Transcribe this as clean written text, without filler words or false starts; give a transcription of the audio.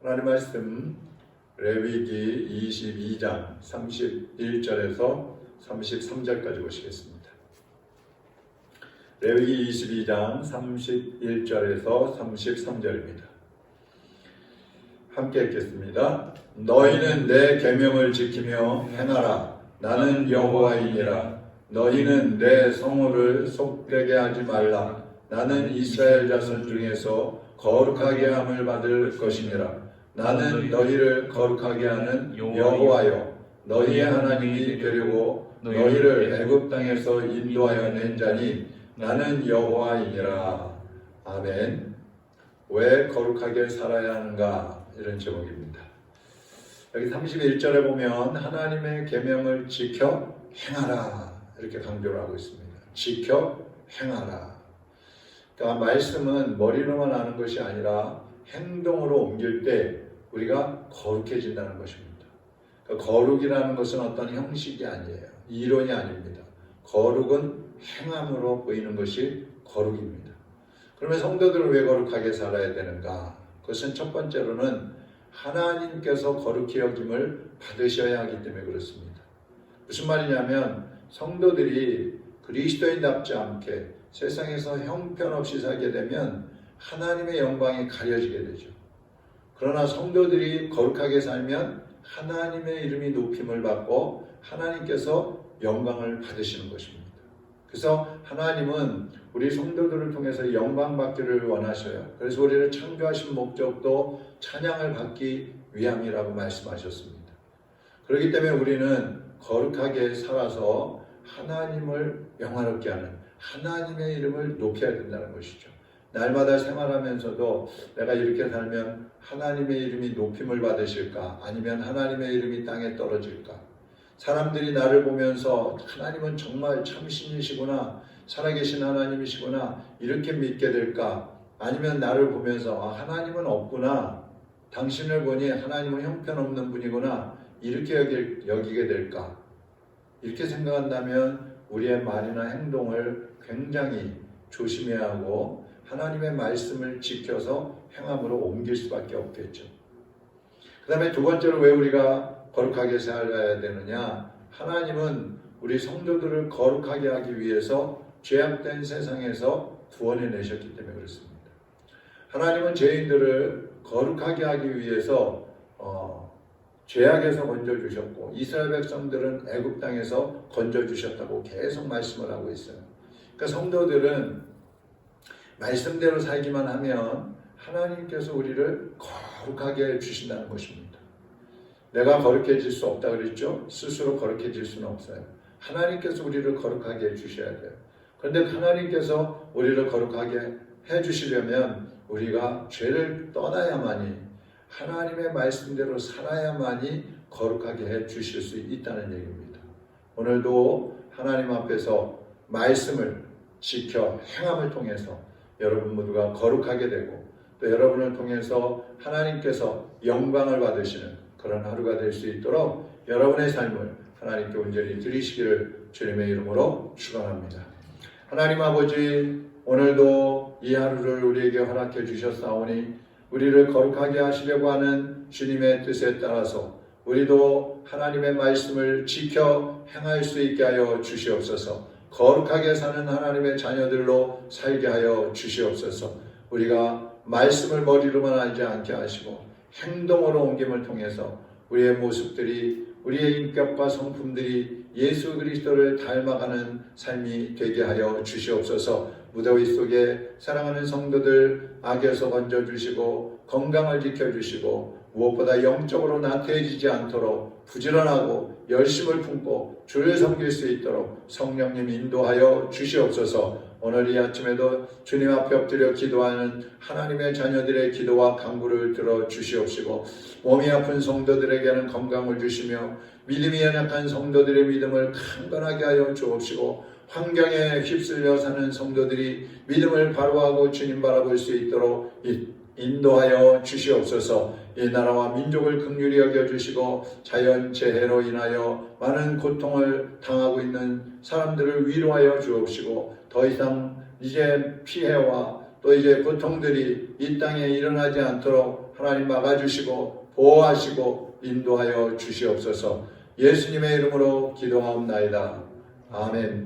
하나님 말씀 레위기 22장 31절에서 33절까지 보시겠습니다. 레위기 22장 31절에서 33절입니다. 함께 읽겠습니다. 너희는 내 계명을 지키며 행하라. 나는 여호와이니라. 너희는 내 성호를 속되게 하지 말라. 나는 이스라엘 자손 중에서 거룩하게 함을 받을 것이니라. 나는 너희를 거룩하게 하는 여호와여. 너희의 하나님이 되려고 너희를 애굽 땅에서 인도하여 낸 자니 나는 여호와이니라. 아멘. 왜 거룩하게 살아야 하는가? 이런 제목입니다. 여기 31절에 보면 하나님의 계명을 지켜 행하라 이렇게 강조를 하고 있습니다. 지켜 행하라. 그러니까 말씀은 머리로만 아는 것이 아니라 행동으로 옮길 때 우리가 거룩해진다는 것입니다. 그러니까 거룩이라는 것은 어떤 형식이 아니에요. 이론이 아닙니다. 거룩은 행함으로 보이는 것이 거룩입니다. 그러면 성도들은 왜 거룩하게 살아야 되는가? 그것은 첫 번째로는 하나님께서 거룩히 여김을 받으셔야 하기 때문에 그렇습니다. 무슨 말이냐면 성도들이 그리스도인답지 않게 세상에서 형편없이 살게 되면 하나님의 영광이 가려지게 되죠. 그러나 성도들이 거룩하게 살면 하나님의 이름이 높임을 받고 하나님께서 영광을 받으시는 것입니다. 그래서 하나님은 우리 성도들을 통해서 영광 받기를 원하셔요. 그래서 우리를 창조하신 목적도 찬양을 받기 위함이라고 말씀하셨습니다. 그렇기 때문에 우리는 거룩하게 살아서 하나님을 영화롭게 하는 하나님의 이름을 높여야 된다는 것이죠. 날마다 생활하면서도 내가 이렇게 살면 하나님의 이름이 높임을 받으실까? 아니면 하나님의 이름이 땅에 떨어질까? 사람들이 나를 보면서 하나님은 정말 참신이시구나, 살아계신 하나님이시구나 이렇게 믿게 될까? 아니면 나를 보면서 하나님은 없구나, 당신을 보니 하나님은 형편없는 분이구나 이렇게 여기게 될까? 이렇게 생각한다면 우리의 말이나 행동을 굉장히 조심해야 하고 하나님의 말씀을 지켜서 행함으로 옮길 수밖에 없겠죠. 그 다음에 두 번째로 왜 우리가 거룩하게 살아야 되느냐? 하나님은 우리 성도들을 거룩하게 하기 위해서 죄악된 세상에서 구원해 내셨기 때문에 그렇습니다. 하나님은 죄인들을 거룩하게 하기 위해서 죄악에서 건져주셨고 이스라엘 백성들은 애굽 땅에서 건져주셨다고 계속 말씀을 하고 있어요. 그러니까 성도들은 말씀대로 살기만 하면 하나님께서 우리를 거룩하게 해주신다는 것입니다. 내가 거룩해질 수 없다 그랬죠? 스스로 거룩해질 수는 없어요. 하나님께서 우리를 거룩하게 해주셔야 돼요. 그런데 하나님께서 우리를 거룩하게 해주시려면 우리가 죄를 떠나야만이 하나님의 말씀대로 살아야만이 거룩하게 해주실 수 있다는 얘기입니다. 오늘도 하나님 앞에서 말씀을 지켜 행함을 통해서 여러분 모두가 거룩하게 되고 또 여러분을 통해서 하나님께서 영광을 받으시는 그런 하루가 될 수 있도록 여러분의 삶을 하나님께 온전히 드리시기를 주님의 이름으로 축원합니다. 하나님 아버지, 오늘도 이 하루를 우리에게 허락해 주셨사오니 우리를 거룩하게 하시려고 하는 주님의 뜻에 따라서 우리도 하나님의 말씀을 지켜 행할 수 있게 하여 주시옵소서. 거룩하게 사는 하나님의 자녀들로 살게 하여 주시옵소서. 우리가 말씀을 머리로만 알지 않게 하시고 행동으로 옮김을 통해서 우리의 모습들이, 우리의 인격과 성품들이 예수 그리스도를 닮아가는 삶이 되게 하여 주시옵소서. 무더위 속에 사랑하는 성도들 악에서 건져주시고 건강을 지켜주시고 무엇보다 영적으로 나태해지지 않도록 부지런하고 열심을 품고 주를 섬길 수 있도록 성령님 인도하여 주시옵소서. 오늘 이 아침에도 주님 앞에 엎드려 기도하는 하나님의 자녀들의 기도와 간구를 들어 주시옵시고 몸이 아픈 성도들에게는 건강을 주시며 믿음이 연약한 성도들의 믿음을 강건하게 하여 주옵시고 환경에 휩쓸려 사는 성도들이 믿음을 바로하고 주님 바라볼 수 있도록 인도하여 주시옵소서. 이 나라와 민족을 긍휼히 여겨주시고 자연재해로 인하여 많은 고통을 당하고 있는 사람들을 위로하여 주옵시고 더 이상 이제 피해와 또 이제 고통들이 이 땅에 일어나지 않도록 하나님 막아주시고 보호하시고 인도하여 주시옵소서. 예수님의 이름으로 기도하옵나이다. 아멘.